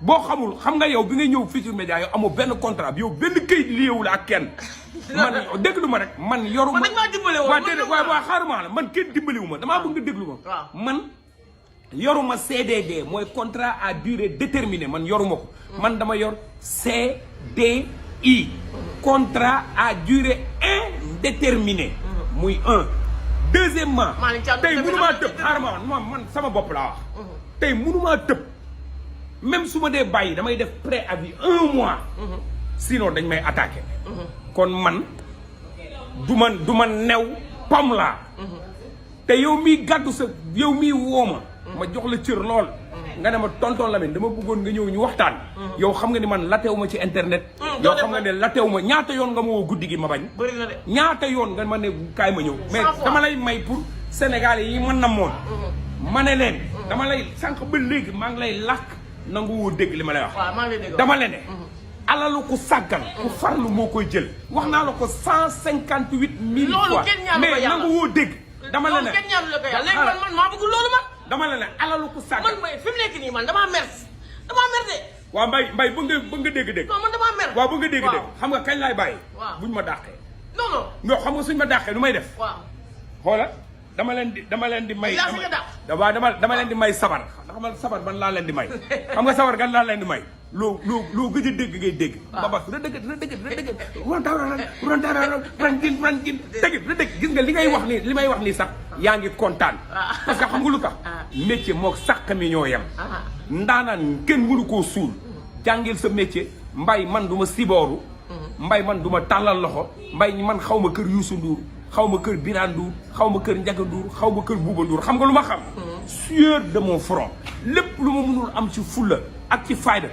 boo xamul xam nga yow bi nga ñëw Futurs Médias yow amoo benn contrat bi yow benn këyit liyewu la ak kenn man déglu ma rek man yoruma waa déedéet waa xaaruma la man kenn dimbaliwu ma damaa bëgg nga déglu ma man yoruma CDD mooy contrat à durée déterminée man yoruma ko man dama yor CDI contrat à durée indéterminée muy un deuxièmement tey mënumaa tëb xaaruma man sama bopp laa wax tey mënumaa tëb même su ma dee bàyyi damay def préavis 1 mois sinon dañ may attaqué kon man du man new pam laa te yow miy gàddu sa yow miy wooma ma jox la cër lool nga ne ma tonton Lamine dama bëggoon nga ñëw ñu waxtaan yow xam nga ni man latew ma ci internet yow xam nga ne latew ma ñaata yoon nga ma woo guddi gi ma bañ ñaata yoon nga ma ne kaay ma ñëw mais dama lay may pour Sénégalais yi mën na moon ma ne leen dama lay sànq ba léegi maa ngi lay làkk nangu woo dégg li ma lay wax dama le ne alalu ku sàggan ku farlu moo koy jël wax naa la ko 158 000 fois mais nangu woo dégg dama la ne léegi man maa bëgg loolu man dama la ne alalu ku sàggan man fi mu nekk nii man damaa mer de waaw mbay ba nga dégg-dégg non man damaa mer waaw ba nga dégg-dégg xam nga kañ laay bàyyi buñ ma dàqee non xam nga suñ ma dàqee lu may def xoola dama leen di may waaw dama leen di may sabar xam nga sabar ban laa leen di may xam nga sabar gan laa leen di may loo gëj a dégg ngay dégg baba rëdëgg randin dëgg gis nga li may wax nii sax yaa ngi kontaan parce que xam nga lu tax métier mook sàq mi ñoo yem ndaanaan kenn mënu koo suul jàngil sa métier mbay man du ma sibooru mbay man du ma tàllal loxo mbay man xaw ma kër Youssou Ndour xaw ma kër Birane Ndour xaw ma kër Ndiaga Ndour xaw ma kër Bouba Ndour xam nga lu ma xam sueur de mon front lépp lu ma mënul am ci fulla ak ci fayda